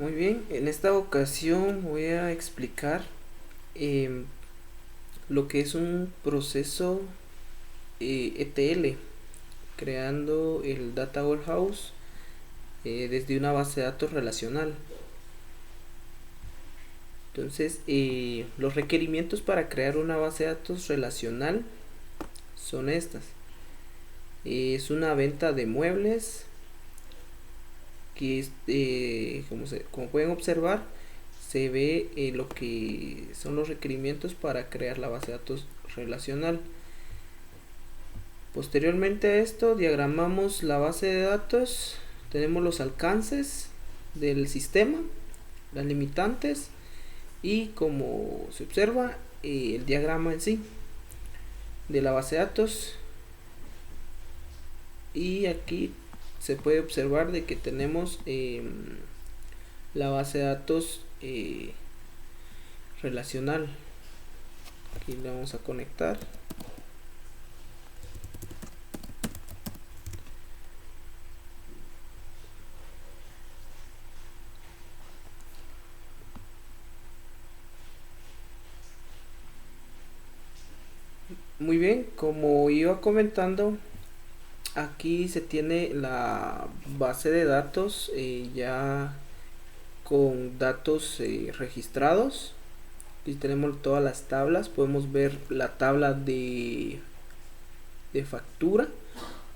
Muy bien, en esta ocasión voy a explicar em, lo que es un proceso ETL, creando el Data Warehouse desde una base de datos relacional. Entonces, los requerimientos para crear una base de datos relacional son estas. Es una venta de muebles que es, como pueden observar, se ve lo que son los requerimientos para crear la base de datos relacional. Posteriormente a esto diagramamos la base de datos, tenemos los alcances del sistema, las limitantes y, como se observa, el diagrama en sí de la base de datos. Y aquí se puede observar de que tenemos la base de datos relacional. Aquí le vamos a conectar. Muy bien, como iba comentando, aquí se tiene la base de datos ya con datos registrados. Aquí tenemos todas las tablas, podemos ver la tabla de factura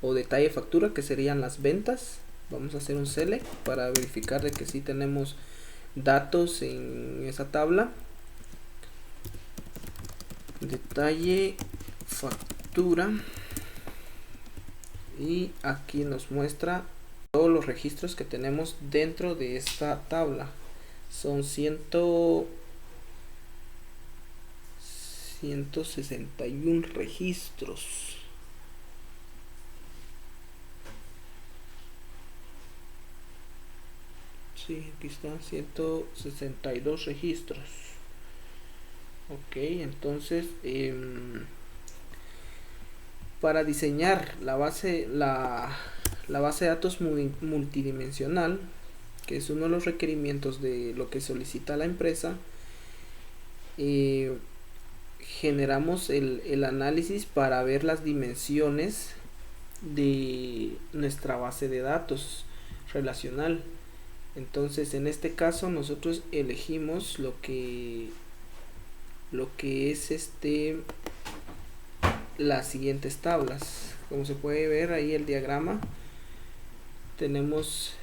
o detalle de factura, que serían las ventas. Vamos a hacer un select para verificar de que sí tenemos datos en esa tabla. Detalle factura, y aquí nos muestra todos los registros que tenemos dentro de esta tabla. Son 161 registros. Sí, aquí están 162 registros. Ok, entonces para diseñar la base de datos multidimensional, que es uno de los requerimientos de lo que solicita la empresa, generamos el análisis para ver las dimensiones de nuestra base de datos relacional. Entonces, en este caso nosotros elegimos lo que es las siguientes tablas. Como se puede ver ahí el diagrama, tenemos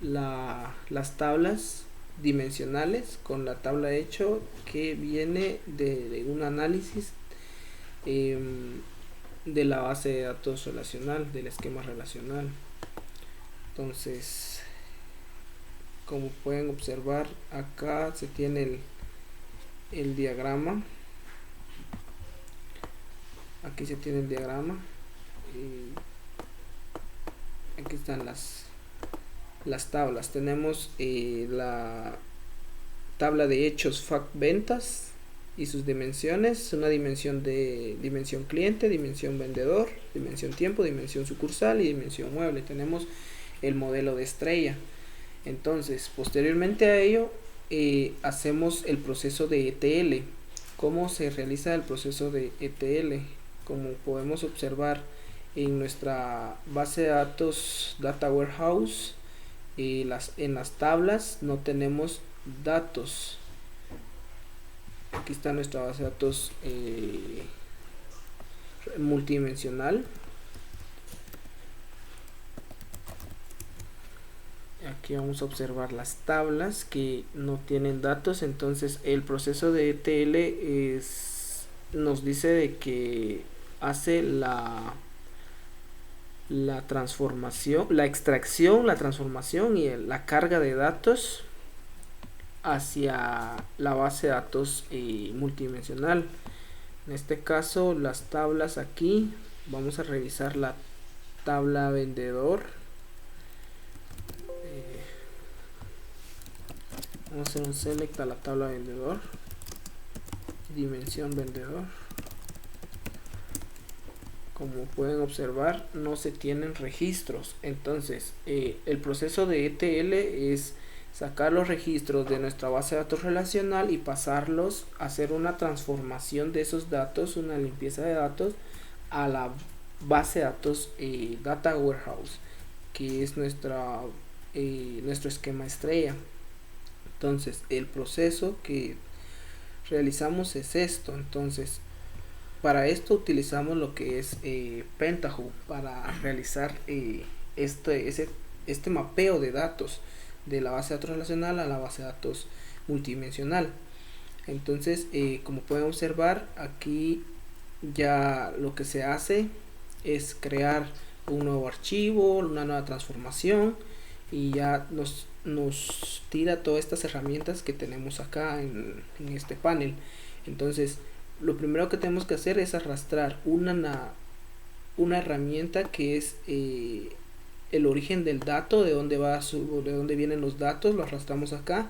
las tablas dimensionales con la tabla hecho, que viene de un análisis de la base de datos relacional, del esquema relacional. Entonces, como pueden observar, acá se tiene el diagrama. Aquí se tiene el diagrama. Aquí están las tablas. Tenemos la tabla de hechos fact ventas y sus dimensiones. Una dimensión de dimensión cliente, dimensión vendedor, dimensión tiempo, dimensión sucursal y dimensión mueble. Tenemos el modelo de estrella. Entonces, posteriormente a ello, hacemos el proceso de ETL. ¿Cómo se realiza el proceso de ETL? Como podemos observar en nuestra base de datos Data Warehouse, en las tablas no tenemos datos. Aquí está nuestra base de datos multidimensional. Aquí vamos a observar las tablas que no tienen datos. Entonces el proceso de ETL nos dice de que hace la transformación, la extracción, la transformación y la carga de datos hacia la base de datos multidimensional. En este caso, las tablas aquí, vamos a revisar la tabla vendedor. Vamos a hacer un select a la tabla vendedor, dimensión vendedor. Como pueden observar, no se tienen registros. Entonces, el proceso de ETL es sacar los registros de nuestra base de datos relacional y pasarlos, hacer una transformación de esos datos, una limpieza de datos a la base de datos Data Warehouse, que es nuestro esquema estrella. Entonces el proceso que realizamos es esto. Entonces para esto utilizamos lo que es Pentaho para realizar este mapeo de datos de la base de datos relacional a la base de datos multidimensional. Entonces como pueden observar, aquí ya lo que se hace es crear un nuevo archivo, una nueva transformación, y ya nos tira todas estas herramientas que tenemos acá en este panel. Entonces lo primero que tenemos que hacer es arrastrar una herramienta que es el origen del dato, de dónde vienen los datos. Lo arrastramos acá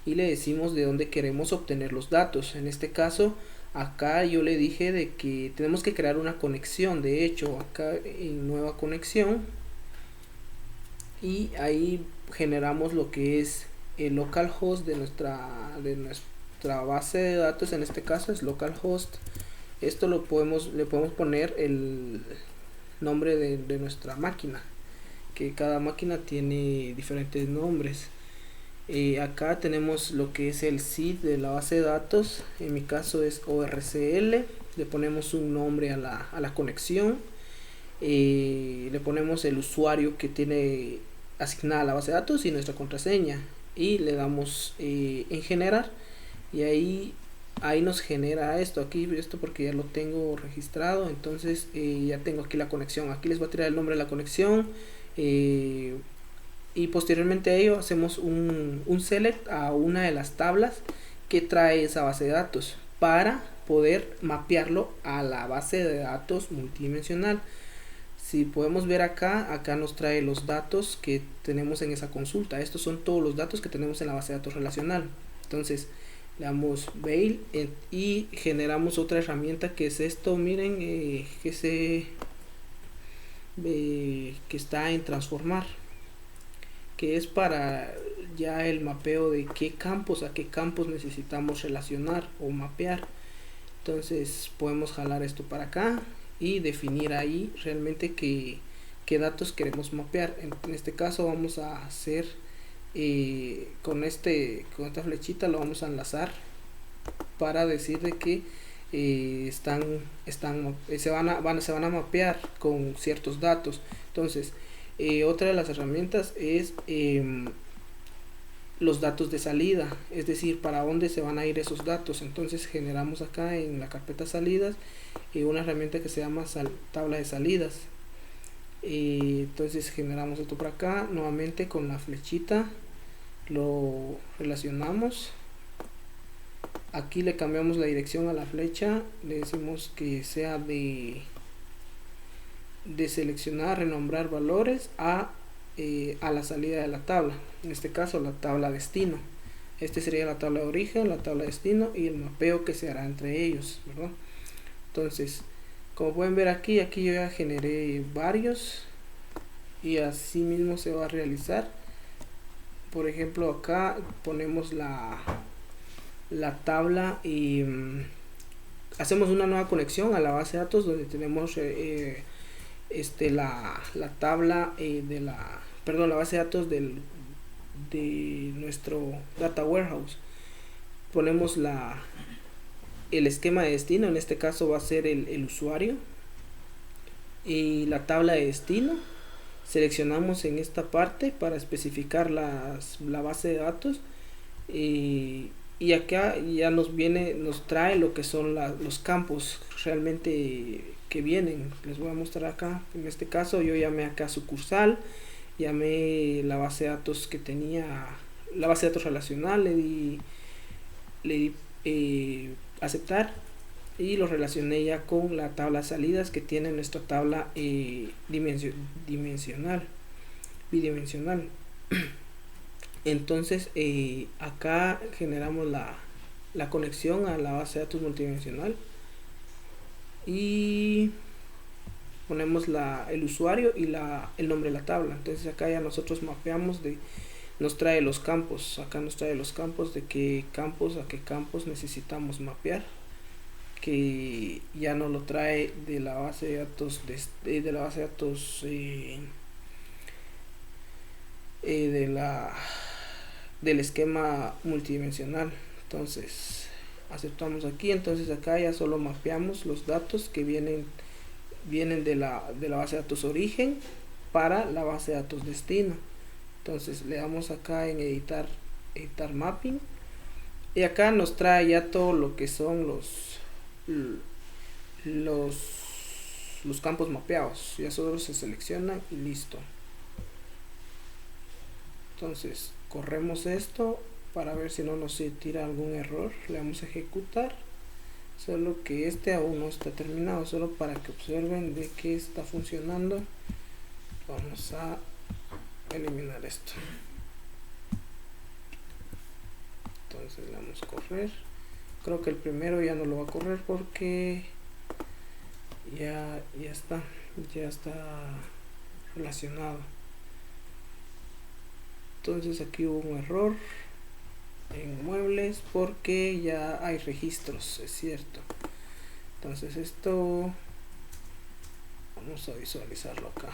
y le decimos de dónde queremos obtener los datos. En este caso, acá yo le dije de que tenemos que crear una conexión. De hecho, acá en nueva conexión, y ahí generamos lo que es el localhost de nuestra base de datos. En este caso es localhost. Esto le podemos poner el nombre de nuestra máquina, que cada máquina tiene diferentes nombres. Acá tenemos lo que es el seed de la base de datos. En mi caso es ORCL. Le ponemos un nombre a la conexión. Le ponemos el usuario que tiene asignada la base de datos y nuestra contraseña, y le damos en generar, y ahí nos genera esto porque ya lo tengo registrado. Entonces ya tengo aquí la conexión. Aquí les voy a tirar el nombre de la conexión, y posteriormente a ello hacemos un select a una de las tablas que trae esa base de datos para poder mapearlo a la base de datos multidimensional. Si podemos ver acá nos trae los datos que tenemos en esa consulta. Estos son todos los datos que tenemos en la base de datos relacional. Entonces le damos Bail y generamos otra herramienta que es esto. Miren, que está en transformar, que es para ya el mapeo de a qué campos necesitamos relacionar o mapear. Entonces podemos jalar esto para acá y definir ahí realmente qué datos queremos mapear. En este caso vamos a hacer con esta flechita lo vamos a enlazar para decir de que se van a mapear con ciertos datos. Entonces otra de las herramientas es los datos de salida, es decir, para dónde se van a ir esos datos. Entonces generamos acá en la carpeta salidas una herramienta que se llama tabla de salidas. Entonces generamos esto por acá, nuevamente con la flechita lo relacionamos. Aquí le cambiamos la dirección a la flecha, le decimos que sea de seleccionar, renombrar valores a la salida de la tabla, en este caso la tabla destino. Este sería la tabla de origen, la tabla de destino y el mapeo que se hará entre ellos, ¿verdad? Entonces, como pueden ver aquí yo ya generé varios, y así mismo se va a realizar. Por ejemplo, acá ponemos la tabla y hacemos una nueva conexión a la base de datos donde tenemos la tabla la base de datos de nuestro data warehouse. Ponemos el esquema de destino, en este caso va a ser el usuario, y la tabla de destino. Seleccionamos en esta parte para especificar la base de datos, y acá ya nos trae lo que son los campos realmente que vienen. Les voy a mostrar acá. En este caso yo llamé acá sucursal, llamé la base de datos que tenía, la base de datos relacional, le di aceptar, y lo relacioné ya con la tabla de salidas que tiene nuestra tabla bidimensional. Entonces acá generamos la conexión a la base de datos multidimensional y ponemos el usuario y el nombre de la tabla. Entonces acá ya nosotros mapeamos de nos trae los campos. Acá nos trae los campos de qué campos a qué campos necesitamos mapear, que ya no lo trae de la base de datos de la base de datos del esquema multidimensional. Entonces aceptamos aquí. Entonces acá ya solo mapeamos los datos que vienen de la base de datos origen para la base de datos destino. Entonces le damos acá en editar mapping, y acá nos trae ya todo lo que son los campos mapeados. Ya solo se selecciona y listo. Entonces corremos esto para ver si no nos tira algún error. Le damos a ejecutar, solo que este aún no está terminado, solo para que observen de que está funcionando. Vamos a eliminar esto. Entonces le damos a correr. Creo que el primero ya no lo va a correr porque ya está relacionado. Entonces aquí hubo un error en muebles porque ya hay registros, es cierto. Entonces esto vamos a visualizarlo acá.